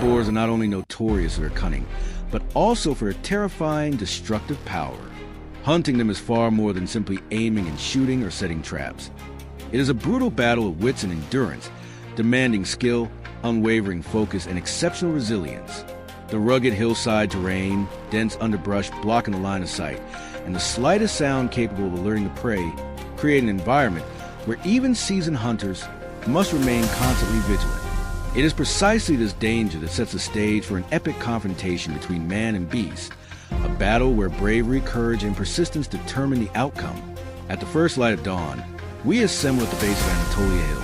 boars are not only notorious for their cunning, but also for their terrifying, destructive power. Hunting them is far more than simply aiming and shooting or setting traps. It is a brutal battle of wits and endurance, demanding skill, unwavering focus, and exceptional resilience. The rugged hillside terrain, dense underbrush blocking the line of sight, and the slightest sound capable of alerting the prey create an environment where even seasoned hunters must remain constantly vigilant. It is precisely this danger that sets the stage for an epic confrontation between man and beast, a battle where bravery, courage, and persistence determine the outcome. At the first light of dawn, we assembled at the base of Anatolia Hill.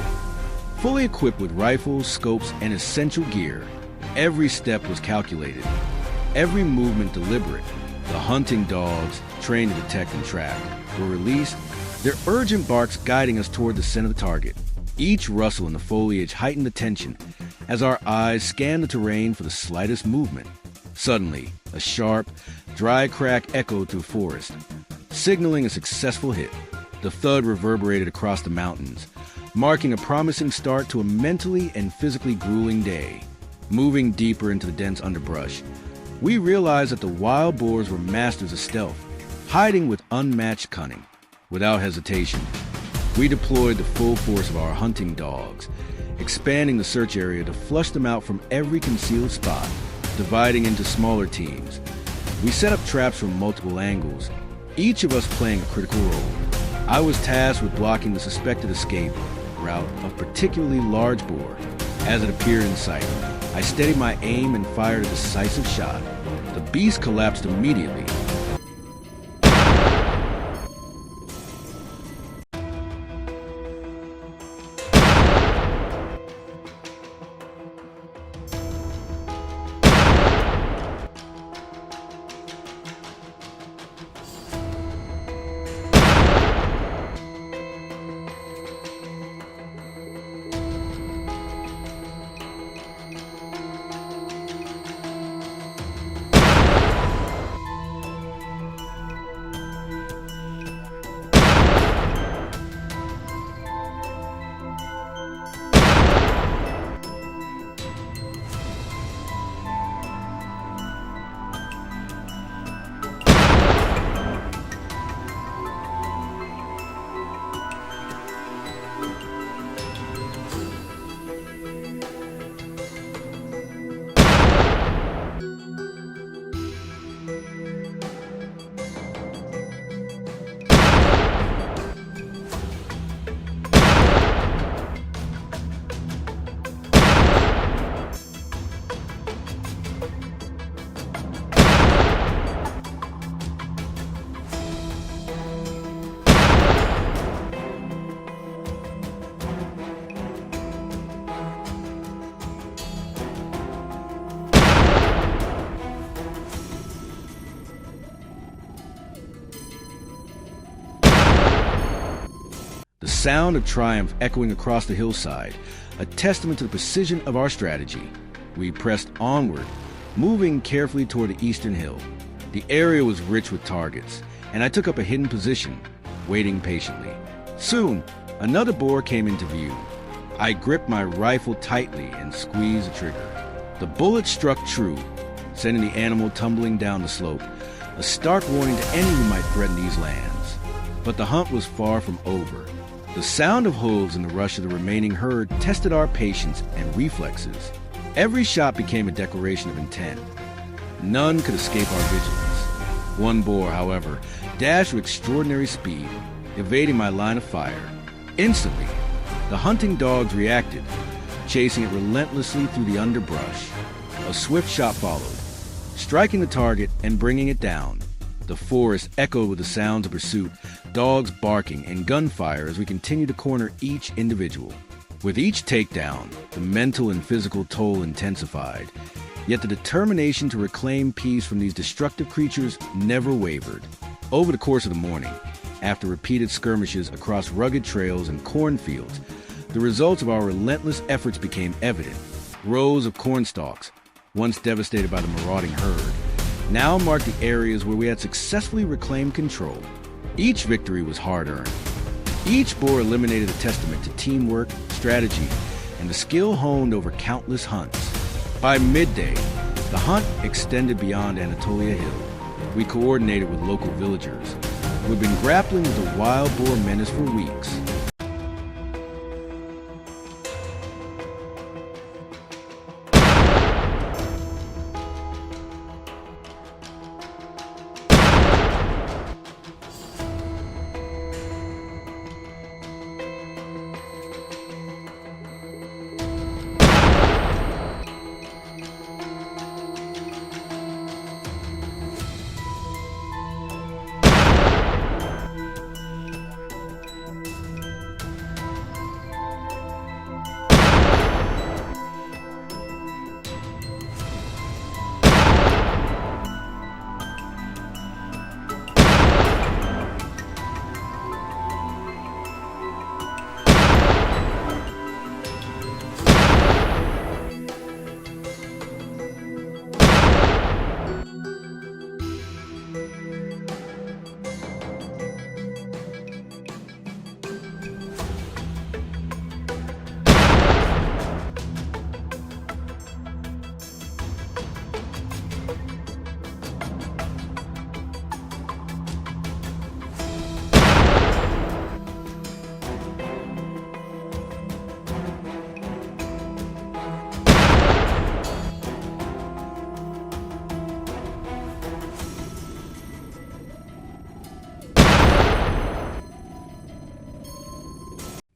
Fully equipped with rifles, scopes, and essential gear, every step was calculated, every movement deliberate. The hunting dogs, trained to detect and track, were released, their urgent barks guiding us toward the scent of the target. Each rustle in the foliage heightened the tension as our eyes scanned the terrain for the slightest movement. Suddenly, a sharp, dry crack echoed through the forest, signaling a successful hit. The thud reverberated across the mountains, marking a promising start to a mentally and physically grueling day. Moving deeper into the dense underbrush, we realized that the wild boars were masters of stealth, hiding with unmatched cunning. Without hesitation, we deployed the full force of our hunting dogs, expanding the search area to flush them out from every concealed spot. Dividing into smaller teams, we set up traps from multiple angles, each of us playing a critical role. I was tasked with blocking the suspected escape route of a particularly large boar. As it appeared in sight, I steadied my aim and fired a decisive shot. The beast collapsed immediately. The sound of triumph echoing across the hillside, a testament to the precision of our strategy. We pressed onward, moving carefully toward the eastern hill. The area was rich with targets, and I took up a hidden position, waiting patiently. Soon, another boar came into view. I gripped my rifle tightly and squeezed the trigger. The bullet struck true, sending the animal tumbling down the slope, a stark warning to any who might threaten these lands. But the hunt was far from over. The sound of hooves and the rush of the remaining herd tested our patience and reflexes. Every shot became a declaration of intent. None could escape our vigilance. One boar, however, dashed with extraordinary speed, evading my line of fire. Instantly, the hunting dogs reacted, chasing it relentlessly through the underbrush. A swift shot followed, striking the target and bringing it down. The forest echoed with the sounds of pursuit, dogs barking and gunfire as we continued to corner each individual. With each takedown, the mental and physical toll intensified, yet the determination to reclaim peace from these destructive creatures never wavered. Over the course of the morning, after repeated skirmishes across rugged trails and cornfields, the results of our relentless efforts became evident. Rows of corn stalks, once devastated by the marauding herd, now marked the areas where we had successfully reclaimed control. Each victory was hard-earned. Each boar eliminated a testament to teamwork, strategy, and the skill honed over countless hunts. By midday, the hunt extended beyond Anatolia Hill. We coordinated with local villagers who had been grappling with the wild boar menace for weeks.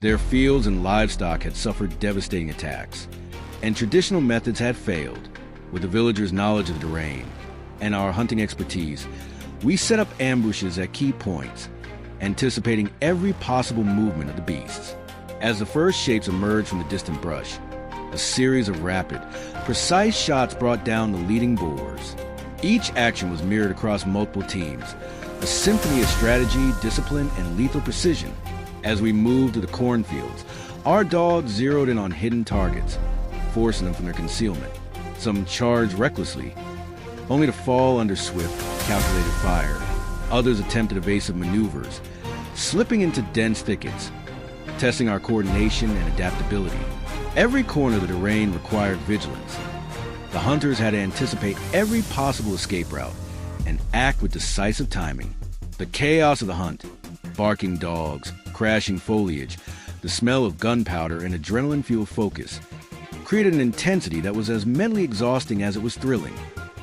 Their fields and livestock had suffered devastating attacks, and traditional methods had failed. With the villagers' knowledge of the terrain and our hunting expertise, we set up ambushes at key points, anticipating every possible movement of the beasts. As the first shapes emerged from the distant brush, a series of rapid, precise shots brought down the leading boars. Each action was mirrored across multiple teams, a symphony of strategy, discipline, and lethal precision. As we moved to the cornfields, our dogs zeroed in on hidden targets, forcing them from their concealment. Some charged recklessly, only to fall under swift, calculated fire. Others attempted evasive maneuvers, slipping into dense thickets, testing our coordination and adaptability. Every corner of the terrain required vigilance. The hunters had to anticipate every possible escape route and act with decisive timing. The chaos of the hunt, barking dogs, crashing foliage, the smell of gunpowder and adrenaline-fueled focus, created an intensity that was as mentally exhausting as it was thrilling.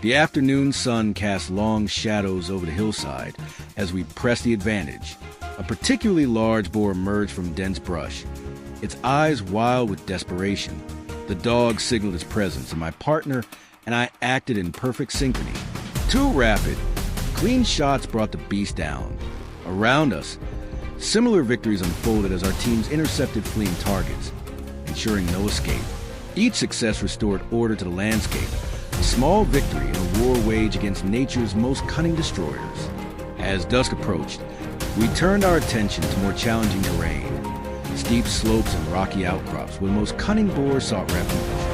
The afternoon sun cast long shadows over the hillside as we pressed the advantage. A particularly large boar emerged from dense brush, its eyes wild with desperation. The dog signaled its presence, and my partner and I acted in perfect synchrony. Two rapid, clean shots brought the beast down. Around us, similar victories unfolded as our teams intercepted fleeing targets, ensuring no escape. Each success restored order to the landscape, a small victory in a war waged against nature's most cunning destroyers. As dusk approached, we turned our attention to more challenging terrain. Steep slopes and rocky outcrops where the most cunning boars sought refuge.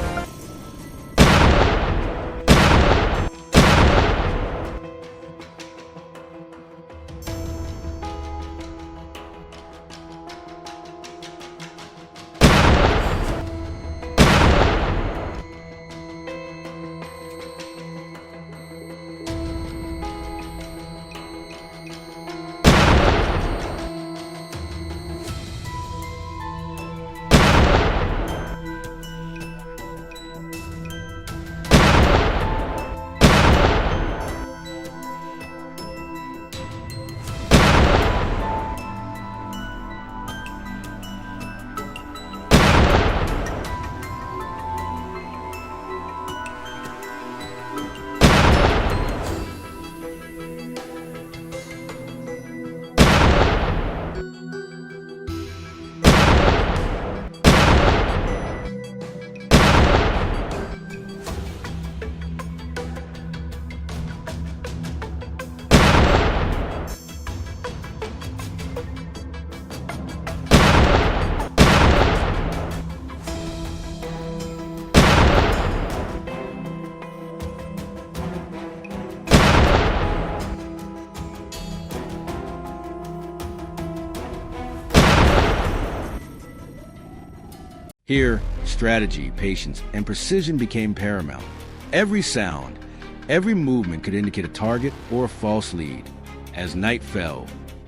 Here, Strategy, patience, and precision became paramount. Every sound, every movement could indicate a target or a false lead. As night fell,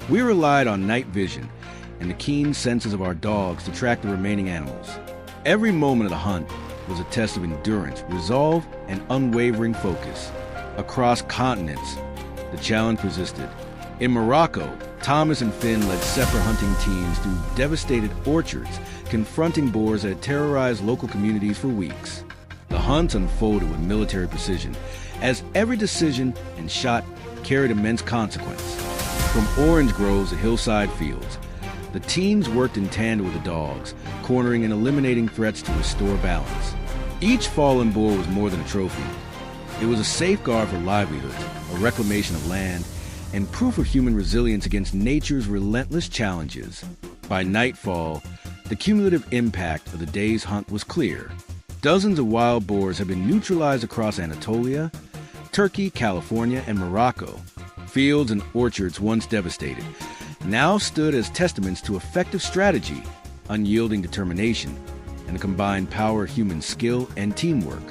we relied on night vision and the keen senses of our dogs to track the remaining animals. Every moment of the hunt was a test of endurance, resolve, and unwavering focus. Across continents, the challenge persisted. In Morocco, Thomas and Finn led separate hunting teams through devastated orchards, confronting boars that had terrorized local communities for weeks. The hunt unfolded with military precision, as every decision and shot carried immense consequence. From orange groves to hillside fields, the teams worked in tandem with the dogs, cornering and eliminating threats to restore balance. Each fallen boar was more than a trophy. It was a safeguard for livelihoods, a reclamation of land, and proof of human resilience against nature's relentless challenges. By nightfall, the cumulative impact of the day's hunt was clear. Dozens of wild boars had been neutralized across Anatolia, Turkey, California, and Morocco. Fields and orchards once devastated now stood as testaments to effective strategy, unyielding determination, and the combined power of human skill and teamwork.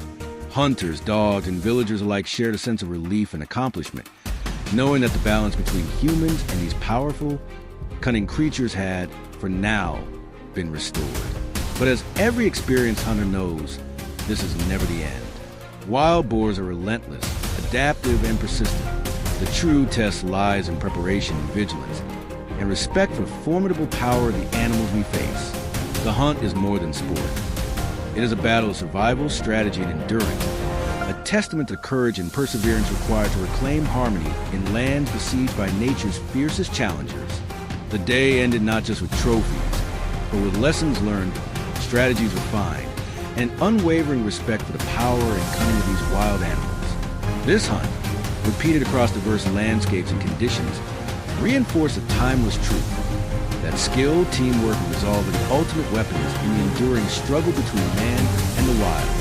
Hunters, dogs, and villagers alike shared a sense of relief and accomplishment, knowing that the balance between humans and these powerful, cunning creatures had, for now, been restored. But as every experienced hunter knows, this is never the end. Wild boars are relentless, adaptive, and persistent. The true test lies in preparation and vigilance, and respect for the formidable power of the animals we face. The hunt is more than sport. It is a battle of survival, strategy, and endurance, a testament to the courage and perseverance required to reclaim harmony in lands besieged by nature's fiercest challengers. The day ended not just with trophies, but with lessons learned, strategies refined, and unwavering respect for the power and cunning of these wild animals. This hunt, repeated across diverse landscapes and conditions, reinforced a timeless truth that skill, teamwork, and resolve are the ultimate weapons in the enduring struggle between man and the wild.